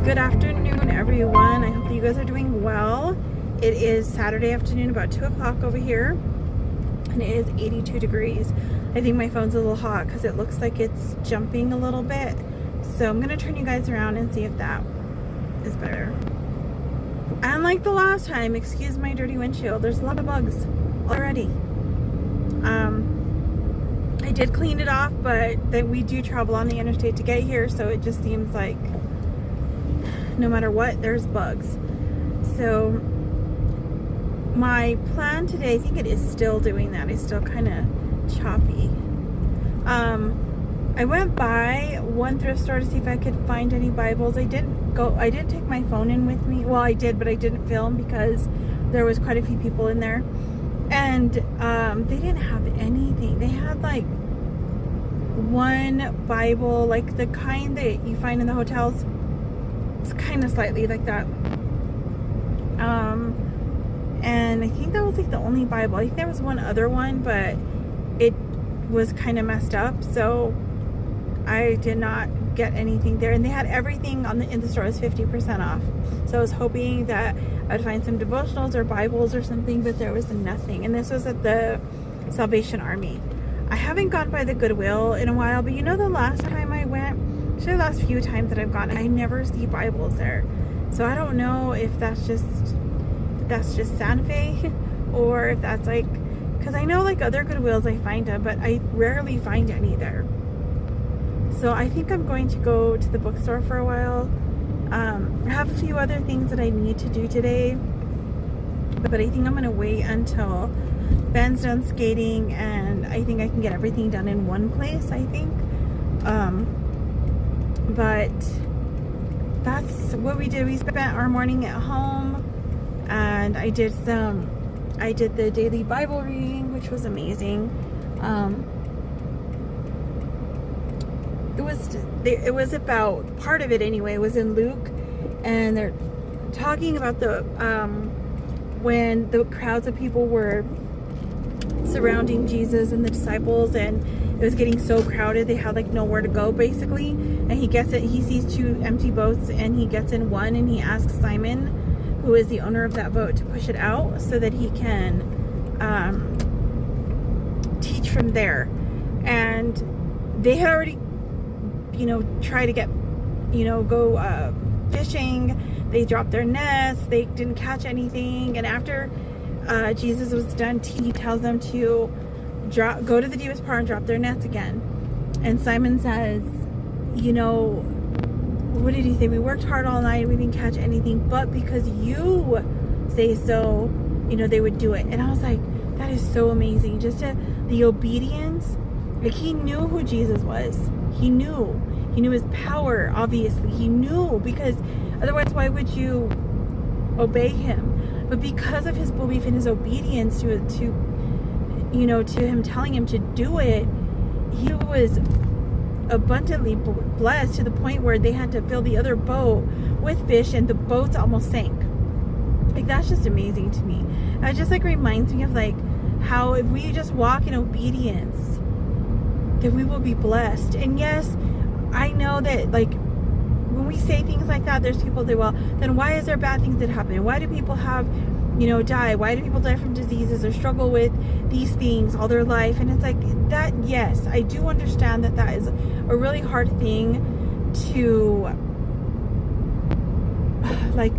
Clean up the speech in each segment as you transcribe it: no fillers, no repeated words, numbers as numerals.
Good afternoon, everyone. I hope that you guys are doing well. It is Saturday afternoon, about 2 o'clock over here, and it is 82 degrees. I think my phone's a little hot because it looks like it's jumping a little bit. So I'm going to turn you guys around and see if that is better. And like the last time, excuse my dirty windshield, there's a lot of bugs already. I did clean it off, but that we do travel on the interstate to get here, so it just seems like no matter what, there's bugs. So my plan today, I think it is still doing that. It's still kind of choppy. I went by one thrift store to see if I could find any Bibles. I didn't take my phone in with me. Well, I did, but I didn't film because there was quite a few people in there. And they didn't have anything. They had like one Bible, like the kind that you find in the hotels. It's kind of slightly like that. And I think that was like the only Bible. I think there was one other one, but it was kind of messed up, so I did not get anything there. And they had everything in the store was 50% off. So I was hoping that I'd find some devotionals or Bibles or something, but there was nothing. And this was at the Salvation Army. I haven't gone by the Goodwill in a while, but you know, the last time I went, actually the last few times that I've gone, I never see Bibles there. So I don't know if that's just Santa Fe, or if that's like, because I know like other Goodwills I find them, but I rarely find any there. So I think I'm going to go to the bookstore for a while. I have a few other things that I need to do today, but I think I'm going to wait until Ben's done skating, and I think I can get everything done in one place, I think. But that's what we did. We spent our morning at home, and I did the daily Bible reading, which was amazing. It was about, part of it anyway, was in Luke, and they're talking about the when the crowds of people were surrounding Jesus and the disciples, and it was getting so crowded they had like nowhere to go basically. And he sees two empty boats, and he gets in one, and he asks Simon, who is the owner of that boat, to push it out so that he can teach from there. And they had already, try to get, go fishing. They dropped their nets. They didn't catch anything. And after Jesus was done, he tells them to go to the deepest part and drop their nets again. And Simon says, what did he say? We worked hard all night. We didn't catch anything, but because you say so, they would do it. And I was like, that is so amazing. Just the obedience. Like, he knew who Jesus was. He knew his power, obviously. He knew, because otherwise why would you obey him? But because of his belief and his obedience to him telling him to do it, he was abundantly blessed to the point where they had to fill the other boat with fish, and the boats almost sank. Like, that's just amazing to me. It just like reminds me of like how if we just walk in obedience, that we will be blessed. And yes, I know that like when we say things like that, there's people that, well, then why is there bad things that happen? Why do people have, die? Why do people die from diseases or struggle with these things all their life? And it's like that, yes, I do understand that is a really hard thing to like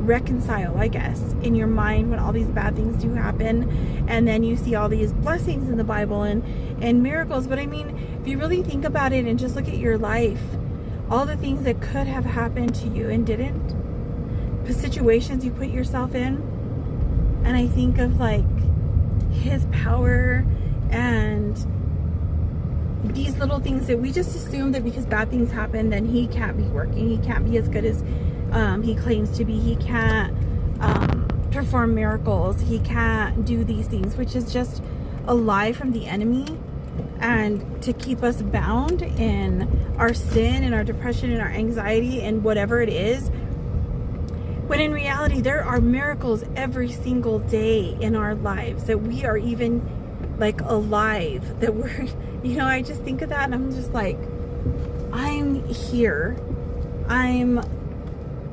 reconcile, I guess, in your mind when all these bad things do happen, and then you see all these blessings in the Bible and miracles. But I mean, if you really think about it and just look at your life, all the things that could have happened to you and didn't, the situations you put yourself in, and I think of like his power and these little things that we just assume that because bad things happen, then he can't be working, he can't be as good as he claims to be, he can't perform miracles, he can't do these things, which is just a lie from the enemy, and to keep us bound in our sin and our depression and our anxiety and whatever it is, when in reality there are miracles every single day in our lives, that we are even like alive, that we're, I just think of that and I'm just like, I'm here, I'm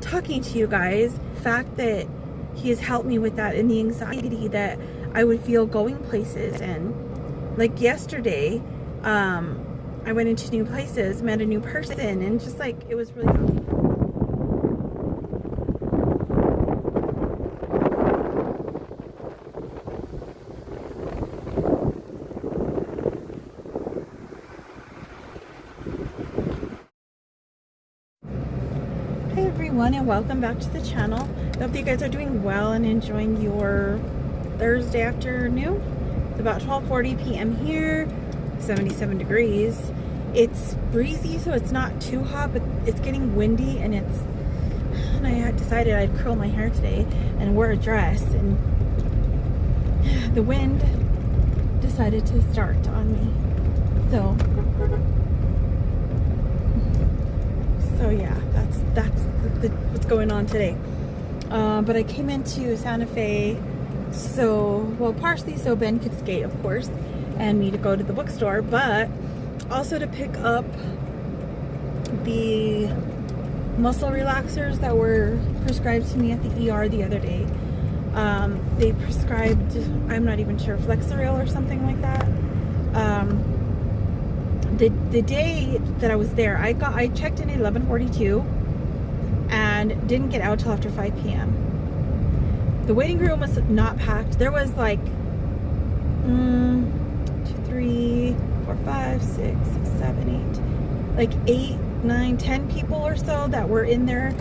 talking to you guys. The fact that he has helped me with that and the anxiety that I would feel going places. And like yesterday, I went into new places, met a new person, and just like, it was really awesome. Hey everyone, and welcome back to the channel. I hope you guys are doing well and enjoying your Thursday afternoon. It's about 12:40 p.m. here, 77 degrees. It's breezy, so it's not too hot, but it's getting windy, and I had decided I'd curl my hair today and wear a dress, and the wind decided to start on me. So yeah, that's what's going on today. But I came into Santa Fe, partially so Ben could skate, of course, and me to go to the bookstore, but also to pick up the muscle relaxers that were prescribed to me at the ER the other day. They prescribed, I'm not even sure, Flexeril or something like that. The day that I was there, I checked in at 11:42 and didn't get out till after 5 p.m. The waiting room was not packed. There was like 2, 3, 4, 5, 6, 7, 8, like 8, 9, 10 people or so that were in there,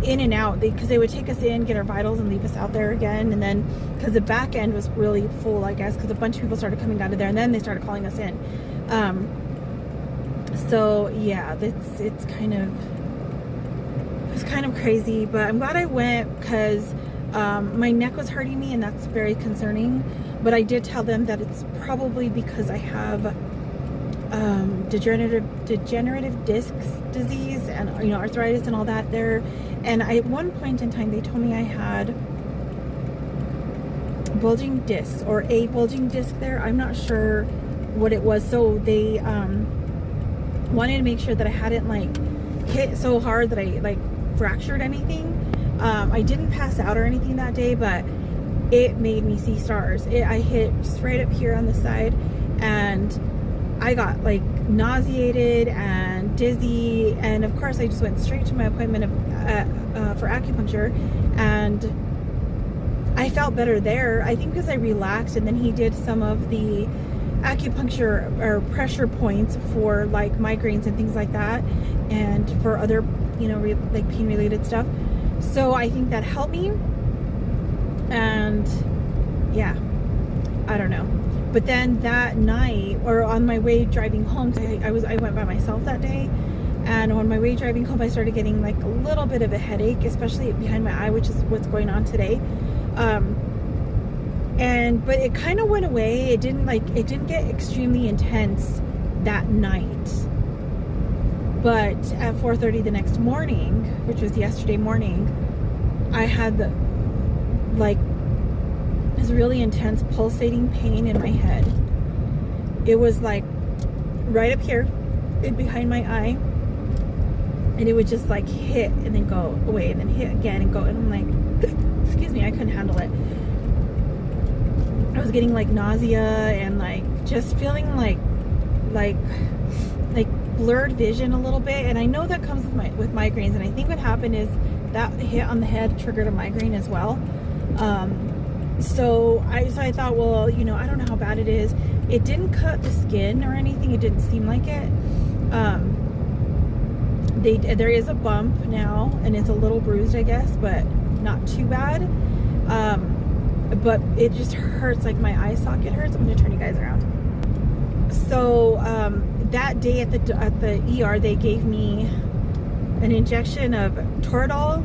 in and out, because they would take us in, get our vitals, and leave us out there again. And then because the back end was really full, I guess, because a bunch of people started coming out of there, and then they started calling us in. So yeah, it's kind of crazy, but I'm glad I went, because my neck was hurting me, and that's very concerning. But I did tell them that it's probably because I have degenerative disc disease and arthritis and all that there. And at one point in time, they told me I had bulging discs, or a bulging disc there. I'm not sure what it was. So they wanted to make sure that I hadn't like hit so hard that I like fractured anything. I didn't pass out or anything that day, but it made me see stars. I hit just right up here on the side, and I got like nauseated and dizzy. And of course I just went straight to my appointment for acupuncture, and I felt better there, I think, because I relaxed. And then he did some of the acupuncture or pressure points for like migraines and things like that, and for other like pain related stuff. So I think that helped me. And yeah, I don't know. But then that night, or on my way driving home, I went by myself that day, and on my way driving home, I started getting like a little bit of a headache, especially behind my eye, which is what's going on today. But it kind of went away. It didn't get extremely intense that night. But at 4:30 the next morning, which was yesterday morning, I had this really intense pulsating pain in my head. It was like right up here behind my eye, and it would just like hit and then go away, and then hit again and go, and I'm like, excuse me, I couldn't handle it. I was getting like nausea and like just feeling like blurred vision a little bit. And I know that comes with migraines, and I think what happened is that hit on the head triggered a migraine as well. So I thought, well, I don't know how bad it is. It didn't cut the skin or anything. It didn't seem like it. There is a bump now, and it's a little bruised, I guess, but not too bad. But it just hurts, like my eye socket hurts. I'm gonna turn you guys around. So that day at the ER, they gave me an injection of Toradol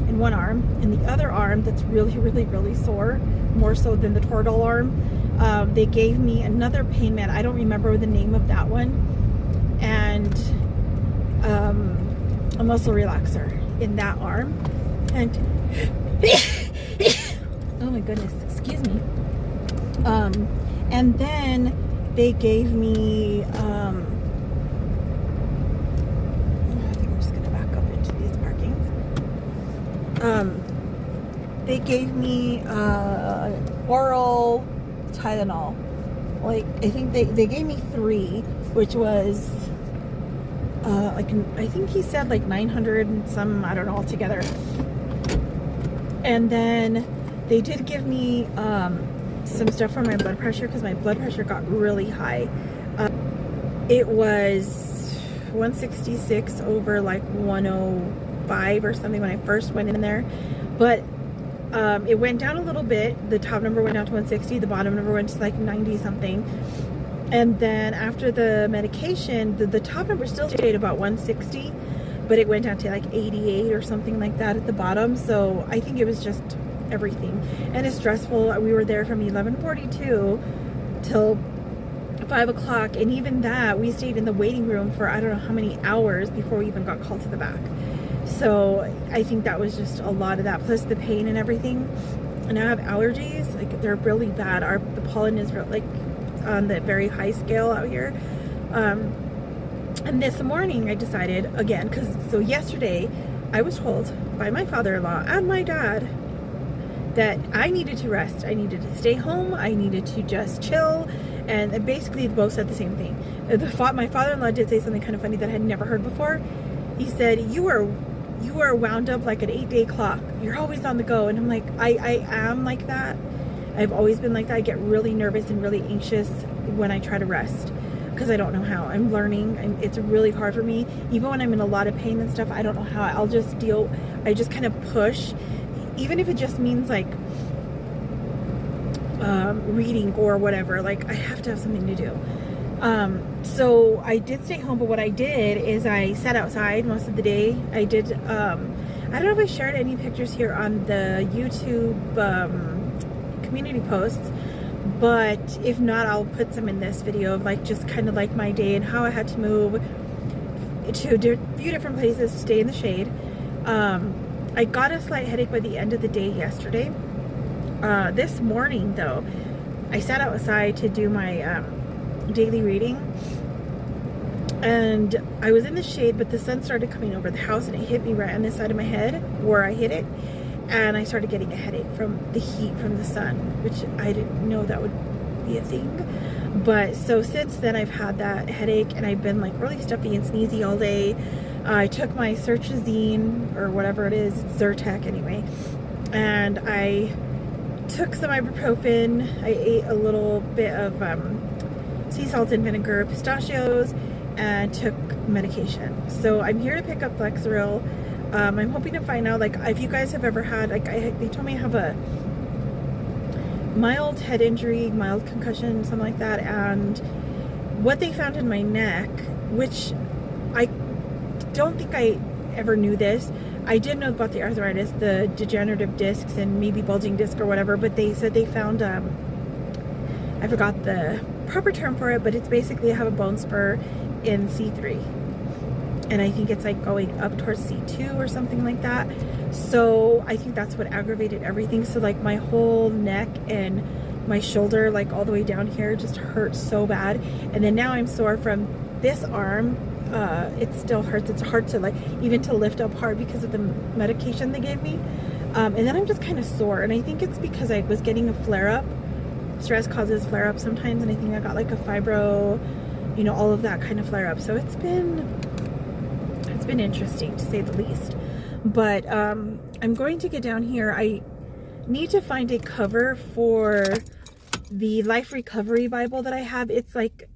in one arm, and the other arm that's really, really, really sore, more so than the Toradol arm, they gave me another pain med. I don't remember the name of that one, and a muscle relaxer in that arm. And oh my goodness, excuse me. And then they gave me I think I'm just gonna back up into these parkings. they gave me oral Tylenol. Like, I think they gave me 3, which was like, I think he said like 900 and some, I don't know, altogether. And then they did give me some stuff for my blood pressure, because my blood pressure got really high. It was 166 over like 105 or something when I first went in there, but it went down a little bit. The top number went down to 160, the bottom number went to like 90 something. And then after the medication, the top number still stayed about 160, but it went down to like 88 or something like that at the bottom. So I think it was just everything. And it's stressful. We were there from 11:42 till 5 o'clock, and even that, we stayed in the waiting room for I don't know how many hours before we even got called to the back. So I think that was just a lot of that, plus the pain and everything. And I have allergies, like they're really bad. The pollen is like on the very high scale out here. And this morning I decided again, so yesterday I was told by my father-in-law and my dad that I needed to rest. I needed to stay home. I needed to just chill. And basically both said the same thing. My father-in-law did say something kind of funny that I had never heard before. He said, you are wound up like an 8-day clock. You're always on the go. And I'm like, I am like that. I've always been like that. I get really nervous and really anxious when I try to rest, because I don't know how. I'm learning. It's really hard for me. Even when I'm in a lot of pain and stuff, I don't know how. I'll just deal. I just kind of push, even if it just means like reading or whatever. Like, I have to have something to do. So I did stay home, but what I did is I sat outside most of the day. I did, I don't know if I shared any pictures here on the YouTube community posts, but if not, I'll put some in this video of like just kind of like my day and how I had to move to a few different places to stay in the shade. I got a slight headache by the end of the day yesterday. This morning though, I sat outside to do my daily reading, and I was in the shade, but the sun started coming over the house and it hit me right on the side of my head where I hit it, and I started getting a headache from the heat from the sun, which I didn't know that would be a thing. But so since then I've had that headache, and I've been like really stuffy and sneezy all day. I took my Sertrazine or whatever it is, it's Zyrtec anyway, and I took some ibuprofen. I ate a little bit of sea salt and vinegar, pistachios, and took medication. So I'm here to pick up Flexeril. I'm hoping to find out, like, if you guys have ever had, like, they told me I have a mild head injury, mild concussion, something like that, and what they found in my neck, which I don't think I ever knew this. I did know about the arthritis, the degenerative discs, and maybe bulging disc or whatever, but they said they found, I forgot the proper term for it, but it's basically I have a bone spur in C3. And I think it's like going up towards C2 or something like that. So I think that's what aggravated everything. So like my whole neck and my shoulder, like all the way down here, just hurt so bad. And then now I'm sore from this arm. It still hurts. It's hard to like even to lift up hard because of the medication they gave me. And then I'm just kind of sore. And I think it's because I was getting a flare-up. Stress causes flare-up sometimes. And I think I got like a fibro, you know, all of that kind of flare-up. So it's been interesting to say the least. But I'm going to get down here. I need to find a cover for the Life Recovery Bible that I have. It's like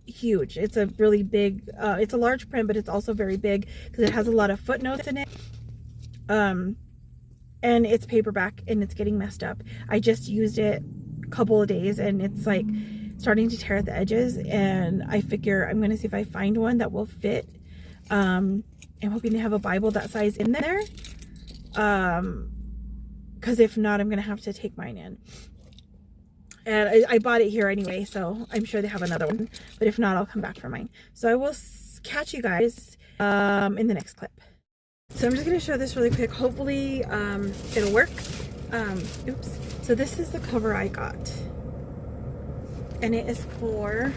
huge. It's a really big, it's a large print, but it's also very big because it has a lot of footnotes in it. And it's paperback and it's getting messed up. I just used it a couple of days and it's like starting to tear at the edges, and I figure I'm going to see if I find one that will fit. I'm hoping to have a Bible that size in there, because if not, I'm gonna have to take mine in. And I bought it here anyway, so I'm sure they have another one, but if not, I'll come back for mine. So I will catch you guys in the next clip. So I'm just gonna show this really quick. Hopefully it'll work. Oops. So this is the cover I got, and it is for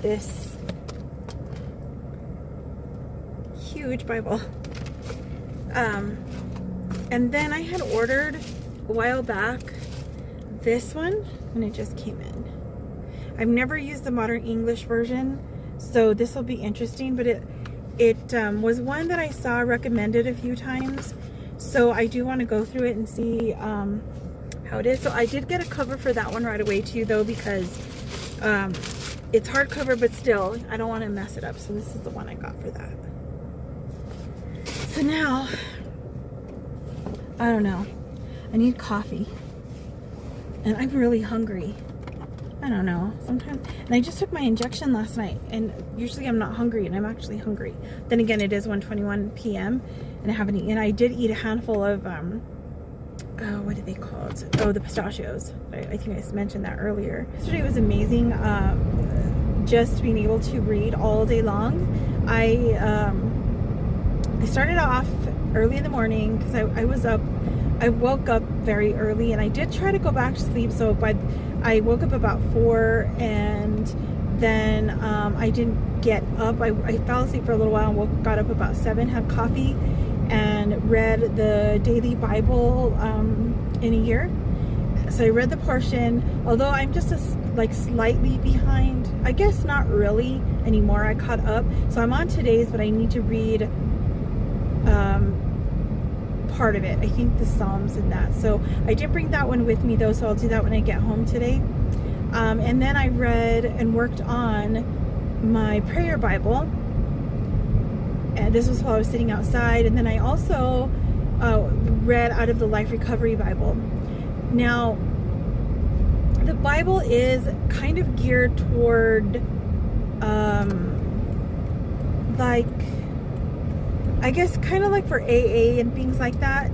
this huge Bible. And then I had ordered a while back this one when it just came in. I've never used the Modern English version, so this will be interesting, but it was one that I saw recommended a few times, so I do want to go through it and see how it is. So I did get a cover for that one right away too, though, because it's hardcover, but still I don't want to mess it up, so this is the one I got for that. So now I don't know, I need coffee and I'm really hungry. I don't know, sometimes, and I just took my injection last night, and usually I'm not hungry, and I'm actually hungry. Then again, it is 1:21 p.m. and I haven't eaten. I did eat a handful of what are they called? Oh, the pistachios. I think I mentioned that earlier. Yesterday was amazing. Just being able to read all day long. I started off early in the morning because I woke up very early, and I did try to go back to sleep. So I woke up about 4, and then I didn't get up. I fell asleep for a little while and got up about 7, had coffee, and read the daily Bible in a year. So I read the portion, although I'm just slightly behind. I guess not really anymore. I caught up. So I'm on today's, but I need to read part of it. I think the Psalms and that. So I did bring that one with me though, so I'll do that when I get home today. And then I read and worked on my prayer Bible. And this was while I was sitting outside. And then I also read out of the Life Recovery Bible. Now, the Bible is kind of geared toward I guess kind of like for AA and things like that.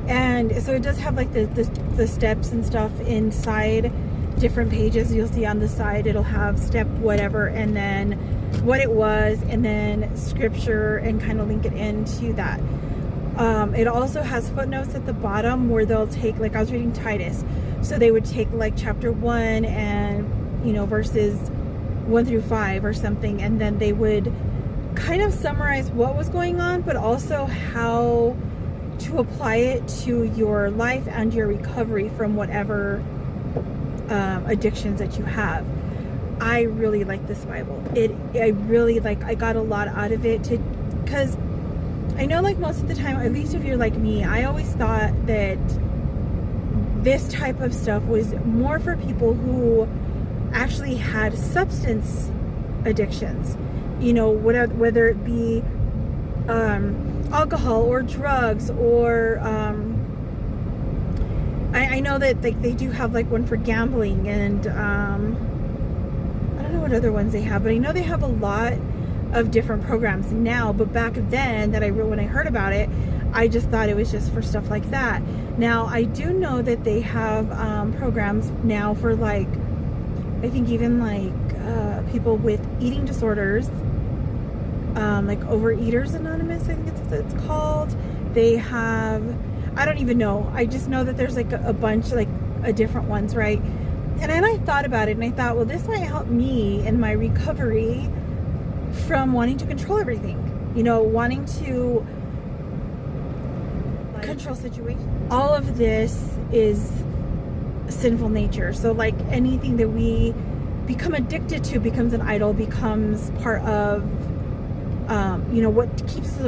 And so it does have like the steps and stuff inside different pages. You'll see on the side it'll have step whatever, and then what it was, and then scripture, and kind of link it into that. It also has footnotes at the bottom where they'll take, like I was reading Titus, so they would take like chapter 1 and verses 1 through 5 or something, and then they would kind of summarize what was going on, but also how to apply it to your life and your recovery from whatever addictions that you have. I really like this Bible. I got a lot out of it, because I know, like, most of the time, at least if you're like me, I always thought that this type of stuff was more for people who actually had substance addictions, whether it be alcohol or drugs, or I know that they do have like one for gambling, and I don't know what other ones they have, but I know they have a lot of different programs now. But back then when I heard about it, I just thought it was just for stuff like that. Now I do know that they have programs now for, like, I think even like people with eating disorders, like Overeaters Anonymous, I think it's called. They have, I don't even know, I just know that there's like a bunch, like different ones, right? And then I thought about it, and I thought, well, this might help me in my recovery from wanting to control everything, wanting to control situations. All of this is sinful nature. So like anything that we become addicted to becomes an idol, becomes part of what keeps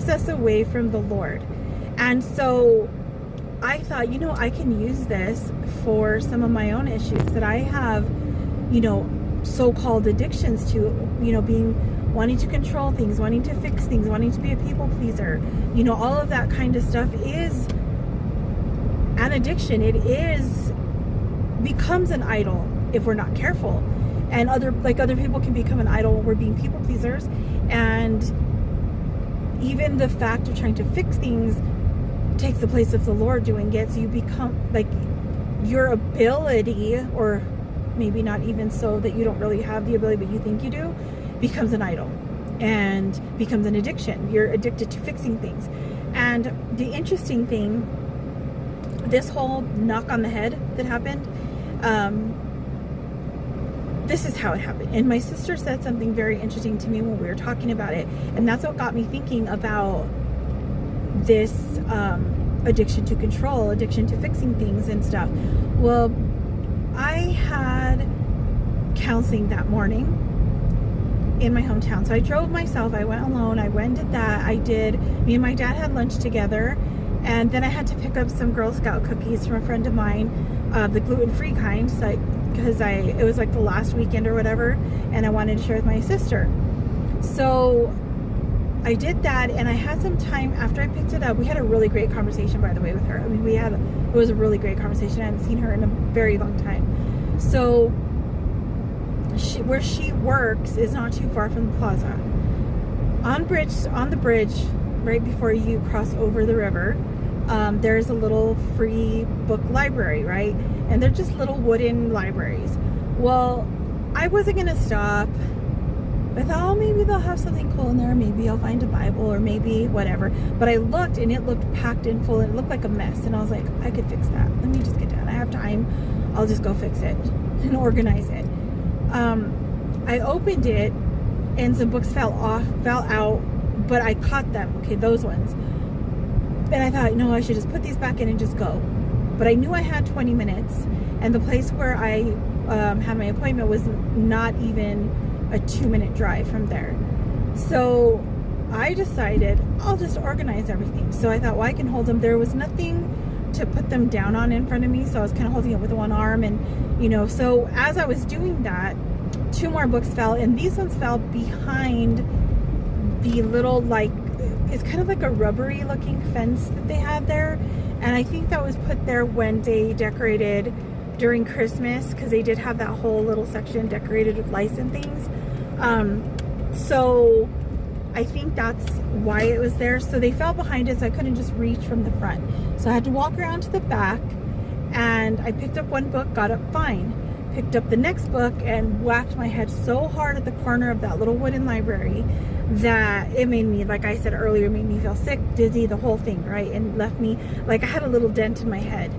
us away from the Lord. And so I thought, I can use this for some of my own issues that I have, so-called addictions to, wanting to control things, wanting to fix things, wanting to be a people pleaser. All of that kind of stuff is an addiction. It becomes an idol if we're not careful. And other people can become an idol when we're being people pleasers. And even the fact of trying to fix things takes the place of the Lord doing it. So you become, like, your ability, or maybe not even so that you don't really have the ability, but you think you do, becomes an idol and becomes an addiction. You're addicted to fixing things. And the interesting thing, this whole knock on the head that happened, this is how it happened. And my sister said something very interesting to me when we were talking about it. And that's what got me thinking about this addiction to control, addiction to fixing things and stuff. Well, I had counseling that morning in my hometown. So I drove myself, I went alone, I went and did that. Me and my dad had lunch together, and then I had to pick up some Girl Scout cookies from a friend of mine, the gluten-free kind, so because it was like the last weekend or whatever, and I wanted to share with my sister. So I did that, and I had some time after I picked it up. We had a really great conversation, by the way, with her. I mean, it was a really great conversation. I hadn't seen her in a very long time. So where she works is not too far from the plaza. On the bridge, right before you cross over the river, there's a little free book library, right? And they're just little wooden libraries. Well, I wasn't gonna stop. I thought, oh, maybe they'll have something cool in there. Maybe I'll find a Bible or maybe whatever. But I looked and it looked packed and full and it looked like a mess. And I was like, I could fix that. Let me just get down. I have time. I'll just go fix it and organize it. I opened it and some books fell out, but I caught them. Okay, those ones. And I thought, no, I should just put these back in and just go. But I knew I had 20 minutes, and the place where I had my appointment was not even a 2-minute drive from there. So I decided I'll just organize everything. So I thought, well, I can hold them. There was nothing to put them down on in front of me, so I was kind of holding it with one arm, and so as I was doing that, 2 more books fell, and these ones fell behind the little, like, it's kind of like a rubbery looking fence that they had there, and I think that was put there when they decorated during Christmas, because they did have that whole little section decorated with lights and things. So I think that's why it was there. So they fell behind it, so I couldn't just reach from the front. So I had to walk around to the back, and I picked up one book, got up fine. Picked up the next book and whacked my head so hard at the corner of that little wooden library that it made me, like I said earlier, made me feel sick, dizzy, the whole thing, right? And left me, like, I had a little dent in my head,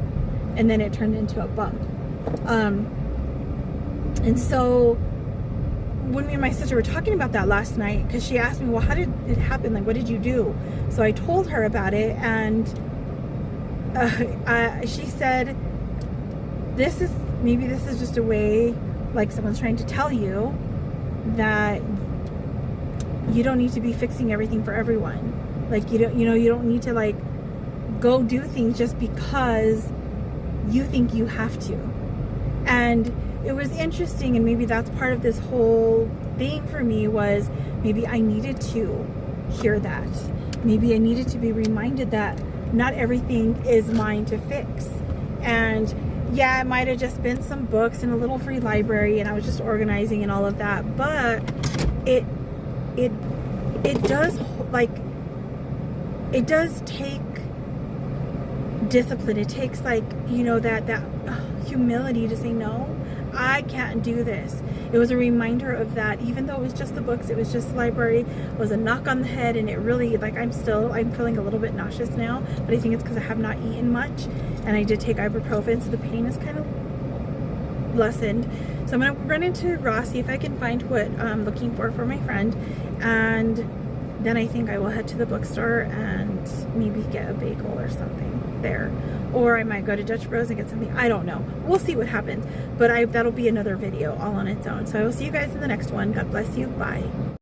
and then it turned into a bump. And so when me and my sister were talking about that last night, because she asked me, well, how did it happen? Like, what did you do? So I told her about it, and she said, maybe this is just a way, like, someone's trying to tell you that you don't need to be fixing everything for everyone. Like, you don't need to, like, go do things just because you think you have to. And it was interesting, and maybe that's part of this whole thing for me, was maybe I needed to hear that. Maybe I needed to be reminded that not everything is mine to fix. And yeah, it might have just been some books in a little free library, and I was just organizing and all of that, but it does, like, it does take discipline. It takes, like, that humility to say, no, I can't do this. It was a reminder of that. Even though it was just the books, it was just the library, it was a knock on the head, and it really, like, I'm feeling a little bit nauseous now, but I think it's because I have not eaten much, and I did take ibuprofen, so the pain is kind of lessened. So I'm gonna run into Ross, see if I can find what I'm looking for my friend, and then I think I will head to the bookstore and maybe get a bagel or something there, or I might go to Dutch Bros and get something. I don't know, we'll see what happens, but that'll be another video all on its own. So I will see you guys in the next one. God bless you. Bye.